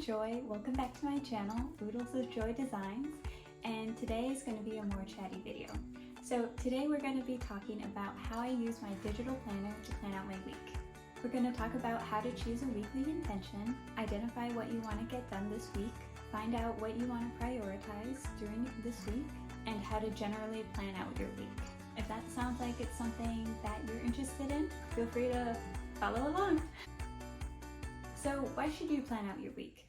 Joy. Welcome back to my channel, Oodles of Joy Designs, and today is going to be a more chatty video. So today we're going to be talking about how I use my digital planner to plan out my week. We're going to talk about how to choose a weekly intention, identify what you want to get done this week, find out what you want to prioritize during this week, and how to generally plan out your week. If that sounds like it's something that you're interested in, feel free to follow along. So why should you plan out your week?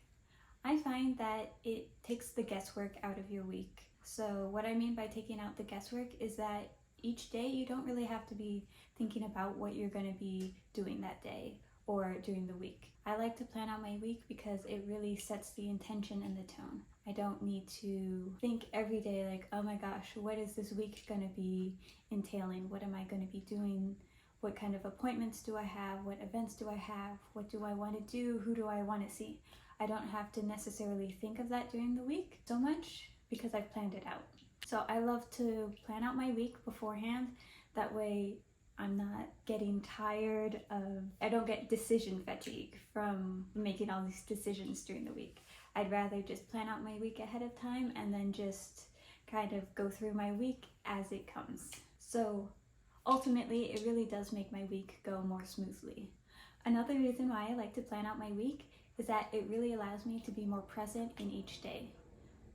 I find that it takes the guesswork out of your week. So what I mean by taking out the guesswork is that each day you don't really have to be thinking about what you're going to be doing that day or during the week. I like to plan out my week because it really sets the intention and the tone. I don't need to think every day like, oh my gosh, what is this week going to be entailing? What am I going to be doing? What kind of appointments do I have? What events do I have? What do I want to do? Who do I want to see? I don't have to necessarily think of that during the week so much because I've planned it out. So I love to plan out my week beforehand. That way I'm not getting tired I don't get decision fatigue from making all these decisions during the week. I'd rather just plan out my week ahead of time and then just kind of go through my week as it comes. So ultimately, it really does make my week go more smoothly. Another reason why I like to plan out my week is that it really allows me to be more present in each day.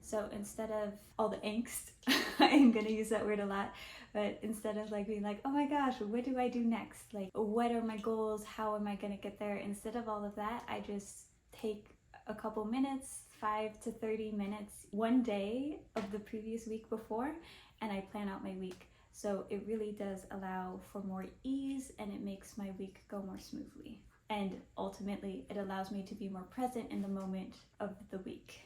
So instead of all the angst, I'm gonna use that word a lot, but instead of like being like, oh my gosh, what do I do next? Like, what are my goals? How am I gonna get there? Instead of all of that, I just take a couple minutes, 5 to 30 minutes, one day of the previous week before, and I plan out my week. So it really does allow for more ease and it makes my week go more smoothly. And ultimately, it allows me to be more present in the moment of the week.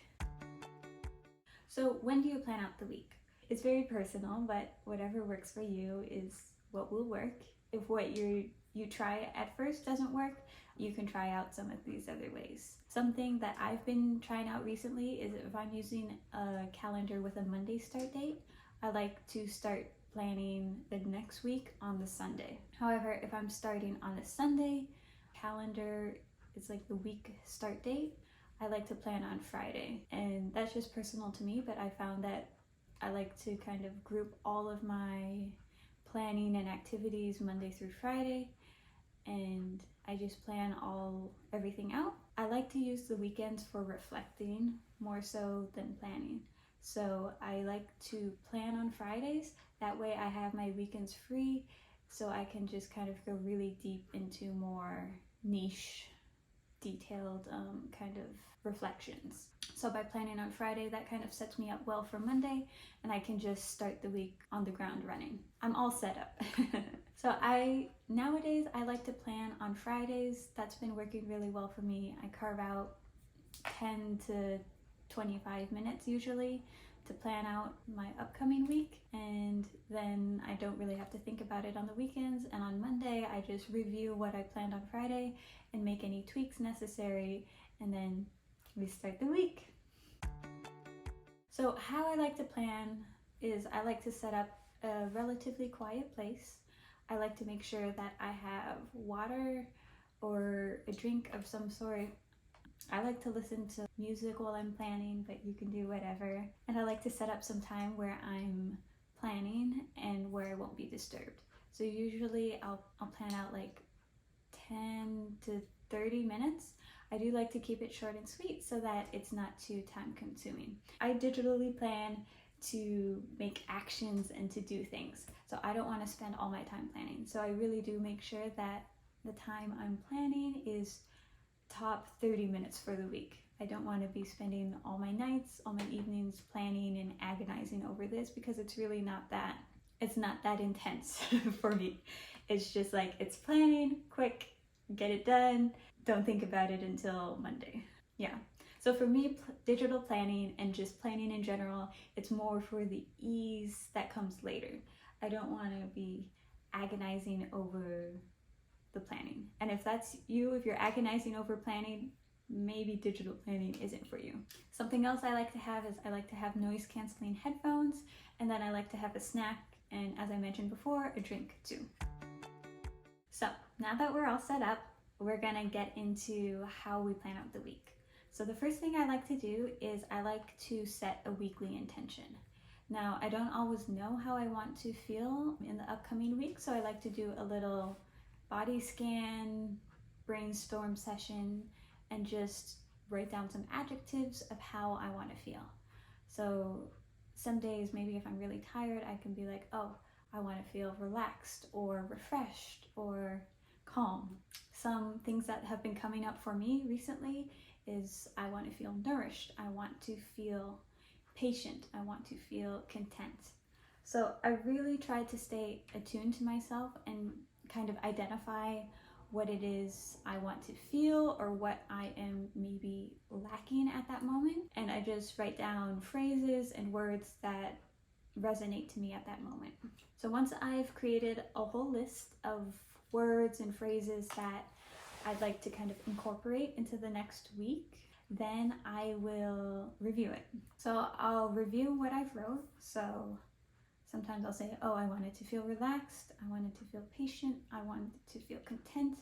So when do you plan out the week? It's very personal, but whatever works for you is what will work. If what you try at first doesn't work, you can try out some of these other ways. Something that I've been trying out recently is if I'm using a calendar with a Monday start date, I like to start planning the next week on the Sunday. However, if I'm starting on a Sunday, calendar is like the week start date, I like to plan on Friday. And that's just personal to me, but I found that I like to kind of group all of my planning and activities Monday through Friday, and I just plan everything out. I like to use the weekends for reflecting more so than planning. So I like to plan on Fridays. That way I have my weekends free so I can just kind of go really deep into more niche, detailed kind of reflections. So by planning on Friday, that kind of sets me up well for Monday and I can just start the week on the ground running. I'm all set up. So nowadays I like to plan on Fridays. That's been working really well for me. I carve out 10 to 25 minutes usually to plan out my upcoming week, and then I don't really have to think about it on the weekends, and on Monday I just review what I planned on Friday and make any tweaks necessary, and then we start the week. So how I like to plan is I like to set up a relatively quiet place. I like to make sure that I have water or a drink of some sort. I like to listen to music while I'm planning, but you can do whatever. And I like to set up some time where I'm planning and where I won't be disturbed. So usually I'll plan out like 10 to 30 minutes. I do like to keep it short and sweet so that it's not too time consuming. I digitally plan to make actions and to do things. So I don't want to spend all my time planning. So I really do make sure that the time I'm planning is top 30 minutes for the week. I don't want to be spending all my nights, all my evenings planning and agonizing over this because it's really not that intense for me. It's just like, it's planning, quick, get it done, don't think about it until Monday. Yeah. So for me, digital planning and just planning in general, it's more for the ease that comes later. I don't want to be agonizing over the planning. And if that's you, if you're agonizing over planning, maybe digital planning isn't for you. Something else I like to have is I like to have noise canceling headphones, and then I like to have a snack, and as I mentioned before, a drink too. So now that we're all set up, we're gonna get into how we plan out the week. So the first thing I like to do is I like to set a weekly intention. Now, I don't always know how I want to feel in the upcoming week, so I like to do a little body scan, brainstorm session, and just write down some adjectives of how I want to feel. So some days, maybe if I'm really tired, I can be like, oh, I want to feel relaxed or refreshed or calm. Some things that have been coming up for me recently is I want to feel nourished, I want to feel patient, I want to feel content. So I really try to stay attuned to myself and kind of identify what it is I want to feel or what I am maybe lacking at that moment. And I just write down phrases and words that resonate to me at that moment. So once I've created a whole list of words and phrases that I'd like to kind of incorporate into the next week, then I will review it. So I'll review what I've wrote. So sometimes I'll say, oh, I wanted to feel relaxed, I wanted to feel patient, I wanted to feel content,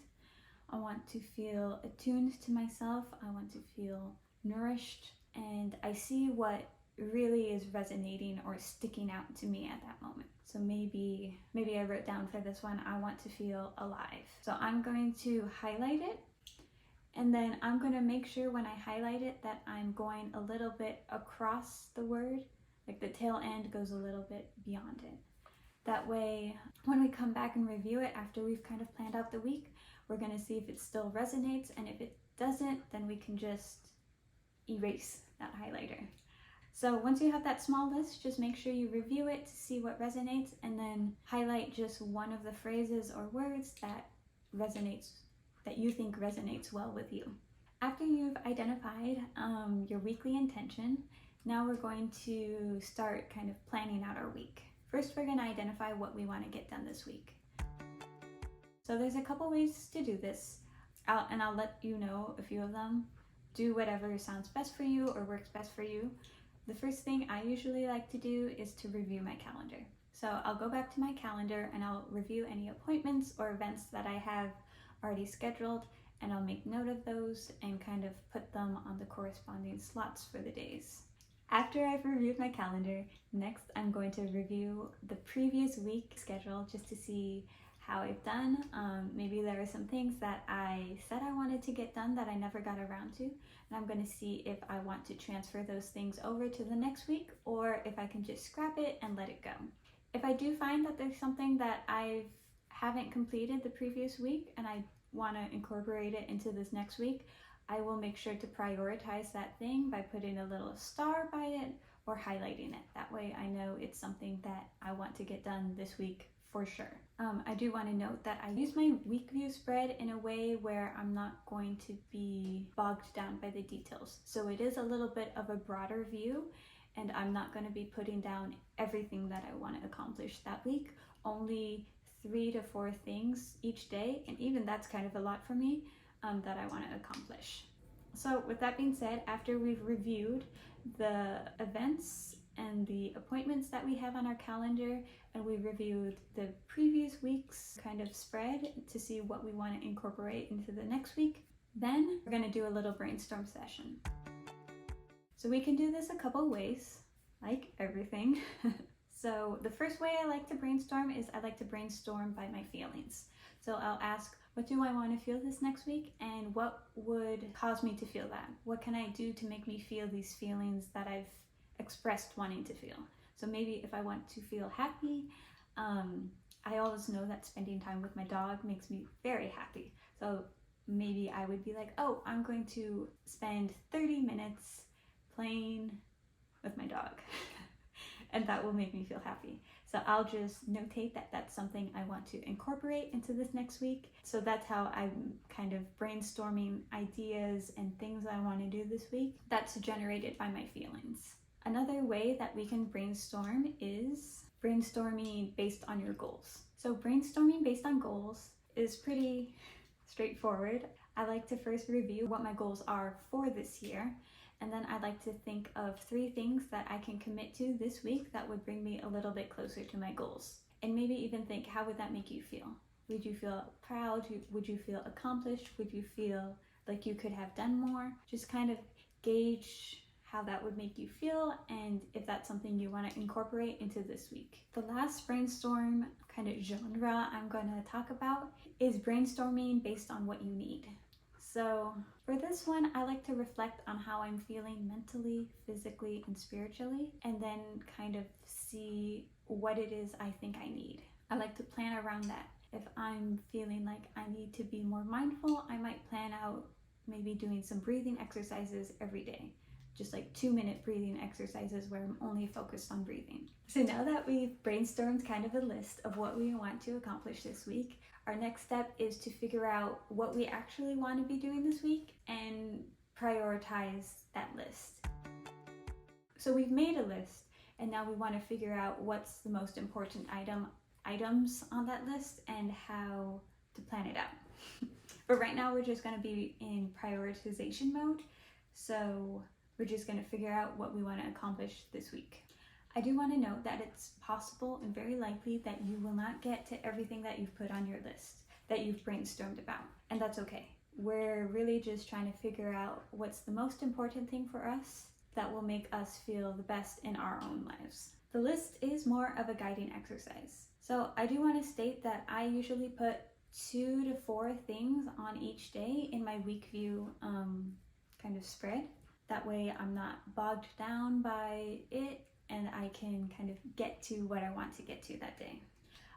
I want to feel attuned to myself, I want to feel nourished, and I see what really is resonating or sticking out to me at that moment. So maybe I wrote down for this one, I want to feel alive. So I'm going to highlight it, and then I'm going to make sure when I highlight it that I'm going a little bit across the word, like the tail end goes a little bit beyond it. That way, when we come back and review it after we've kind of planned out the week, we're going to see if it still resonates, and if it doesn't, then we can just erase that highlighter. So once you have that small list, just make sure you review it to see what resonates, and then highlight just one of the phrases or words that you think resonates well with you. After you've identified your weekly intention, now we're going to start kind of planning out our week. First, we're going to identify what we want to get done this week. So there's a couple ways to do this, and I'll let you know a few of them. Do whatever sounds best for you or works best for you. The first thing I usually like to do is to review my calendar. So I'll go back to my calendar and I'll review any appointments or events that I have already scheduled, and I'll make note of those and kind of put them on the corresponding slots for the days. After I've reviewed my calendar, next I'm going to review the previous week schedule just to see how I've done. Maybe there are some things that I said I wanted to get done that I never got around to, and I'm going to see if I want to transfer those things over to the next week or if I can just scrap it and let it go. If I do find that there's something that I haven't completed the previous week and I want to incorporate it into this next week, I will make sure to prioritize that thing by putting a little star by it or highlighting it. That way I know it's something that I want to get done this week for sure. I do want to note that I use my week view spread in a way where I'm not going to be bogged down by the details. So it is a little bit of a broader view, and I'm not going to be putting down everything that I want to accomplish that week, only 3 to 4 things each day, and even that's kind of a lot for me that I want to accomplish. So with that being said, after we've reviewed the events and the appointments that we have on our calendar, and we reviewed the previous week's kind of spread to see what we want to incorporate into the next week, then we're going to do a little brainstorm session. So we can do this a couple ways, like everything. So the first way I like to brainstorm is I like to brainstorm by my feelings. So I'll ask, what do I want to feel this next week, and what would cause me to feel that? What can I do to make me feel these feelings that I've expressed wanting to feel? So maybe if I want to feel happy, I always know that spending time with my dog makes me very happy. So maybe I would be like, oh, I'm going to spend 30 minutes playing with my dog. And that will make me feel happy. So I'll just notate that that's something I want to incorporate into this next week. So that's how I'm kind of brainstorming ideas and things I want to do this week. That's generated by my feelings. Another way that we can brainstorm is brainstorming based on your goals. So brainstorming based on goals is pretty straightforward. I like to first review what my goals are for this year. And then I'd like to think of 3 things that I can commit to this week that would bring me a little bit closer to my goals. And maybe even think, how would that make you feel? Would you feel proud? Would you feel accomplished? Would you feel like you could have done more. Just kind of gauge how that would make you feel and if that's something you want to incorporate into this week. The last brainstorm kind of genre I'm going to talk about is brainstorming based on what you need. So for this one, I like to reflect on how I'm feeling mentally, physically, and spiritually, and then kind of see what it is I think I need. I like to plan around that. If I'm feeling like I need to be more mindful, I might plan out maybe doing some breathing exercises every day. Just like 2-minute breathing exercises where I'm only focused on breathing. So now that we've brainstormed kind of a list of what we want to accomplish this week, our next step is to figure out what we actually want to be doing this week and prioritize that list. So we've made a list and now we want to figure out what's the most important items on that list and how to plan it out. But right now we're just going to be in prioritization mode. So we're just going to figure out what we want to accomplish this week. I do want to note that it's possible and very likely that you will not get to everything that you've put on your list, that you've brainstormed about, and that's okay. We're really just trying to figure out what's the most important thing for us that will make us feel the best in our own lives. The list is more of a guiding exercise. So I do want to state that I usually put 2 to 4 things on each day in my week view kind of spread. That way I'm not bogged down by it and I can kind of get to what I want to get to that day.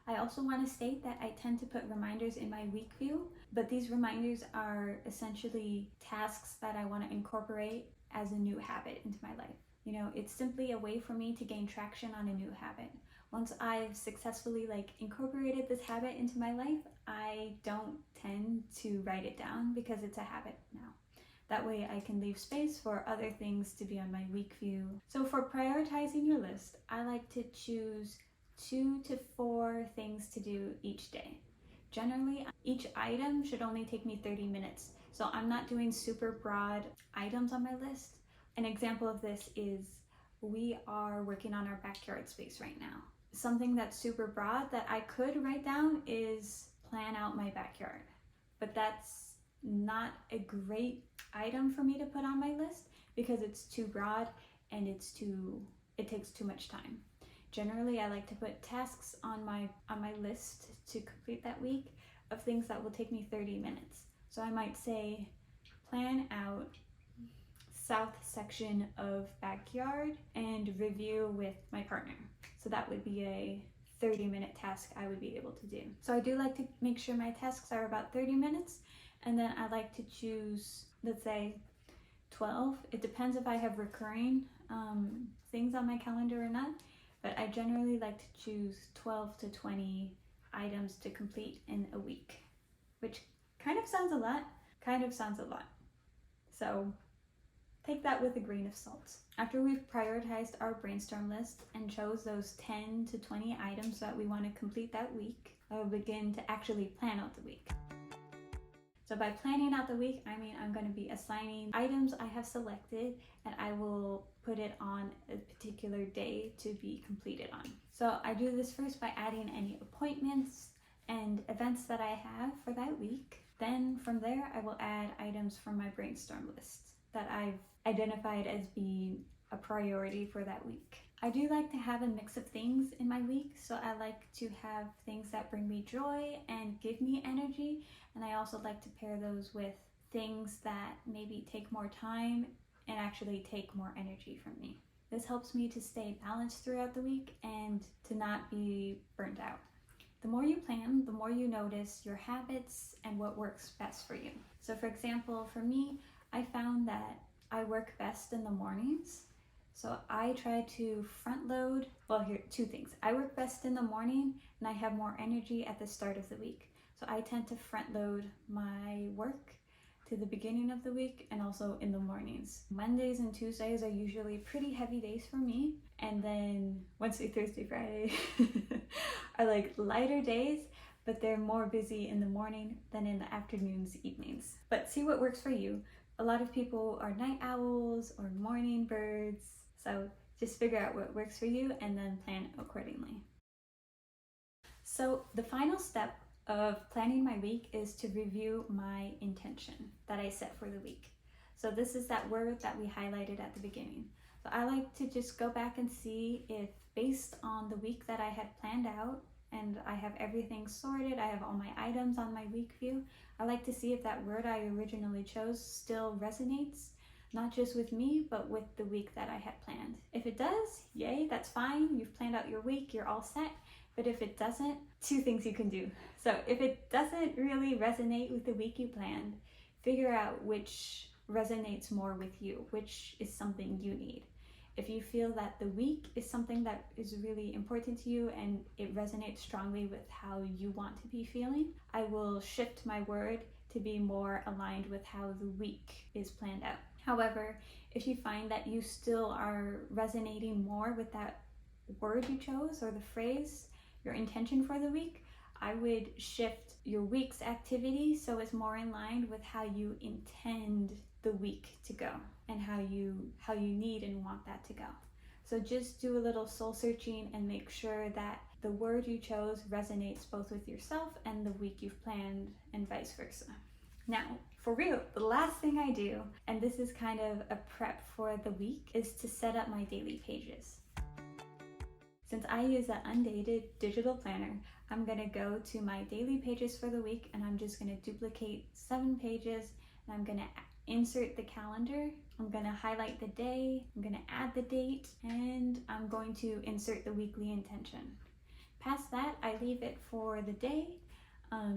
I also want to state that I tend to put reminders in my week view, but these reminders are essentially tasks that I want to incorporate as a new habit into my life. You know, it's simply a way for me to gain traction on a new habit. Once I've successfully incorporated this habit into my life, I don't tend to write it down because it's a habit now. That way I can leave space for other things to be on my week view. So for prioritizing your list, I like to choose 2 to 4 things to do each day. Generally, each item should only take me 30 minutes. So I'm not doing super broad items on my list. An example of this is we are working on our backyard space right now. Something that's super broad that I could write down is plan out my backyard. But that's not a great item for me to put on my list because it's too broad and it takes too much time. Generally, I like to put tasks on my list to complete that week of things that will take me 30 minutes. So I might say plan out south section of backyard and review with my partner. So that would be a 30-minute task I would be able to do. So I do like to make sure my tasks are about 30 minutes. And then I like to choose, let's say, 12. It depends if I have recurring things on my calendar or not, but I generally like to choose 12 to 20 items to complete in a week, which kind of sounds a lot. So take that with a grain of salt. After we've prioritized our brainstorm list and chose those 10 to 20 items that we want to complete that week, I will begin to actually plan out the week. So by planning out the week, I mean I'm going to be assigning items I have selected and I will put it on a particular day to be completed on. So I do this first by adding any appointments and events that I have for that week. Then from there, I will add items from my brainstorm list that I've identified as being a priority for that week. I do like to have a mix of things in my week, so I like to have things that bring me joy and give me energy, and I also like to pair those with things that maybe take more time and actually take more energy from me. This helps me to stay balanced throughout the week and to not be burnt out. The more you plan, the more you notice your habits and what works best for you. So for example, for me, I found that I work best in the mornings. So I try to front load, here, 2 things. I work best in the morning and I have more energy at the start of the week. So I tend to front load my work to the beginning of the week and also in the mornings. Mondays and Tuesdays are usually pretty heavy days for me. And then Wednesday, Thursday, Friday are lighter days, but they're more busy in the morning than in the afternoons, evenings. But see what works for you. A lot of people are night owls or morning birds. So just figure out what works for you and then plan accordingly. So the final step of planning my week is to review my intention that I set for the week. So this is that word that we highlighted at the beginning. So I like to just go back and see if, based on the week that I had planned out and I have everything sorted, I have all my items on my week view, I like to see if that word I originally chose still resonates, not just with me, but with the week that I had planned. If it does, yay, that's fine. You've planned out your week, you're all set. But if it doesn't, two things you can do. So if it doesn't really resonate with the week you planned, figure out which resonates more with you, which is something you need. If you feel that the week is something that is really important to you and it resonates strongly with how you want to be feeling, I will shift my word to be more aligned with how the week is planned out. However, if you find that you still are resonating more with that word you chose or the phrase, your intention for the week, I would shift your week's activity so it's more in line with how you intend the week to go and how you need and want that to go. So just do a little soul searching and make sure that the word you chose resonates both with yourself and the week you've planned and vice versa. Now, for real, the last thing I do, and this is kind of a prep for the week, is to set up my daily pages. Since I use an undated digital planner, I'm going to go to my daily pages for the week and I'm just going to duplicate 7 pages and I'm going to insert the calendar. I'm going to highlight the day, I'm going to add the date, and I'm going to insert the weekly intention. Past that, I leave it for the day.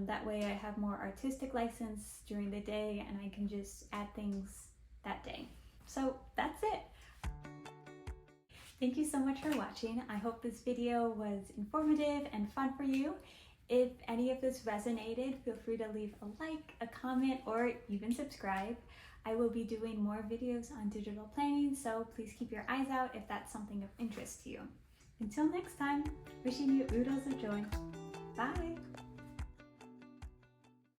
That way I have more artistic license during the day and I can just add things that day. So that's it. Thank you so much for watching. I hope this video was informative and fun for you. If any of this resonated, feel free to leave a like, a comment, or even subscribe. I will be doing more videos on digital planning, so please keep your eyes out if that's something of interest to you. Until next time, wishing you oodles of joy. Bye!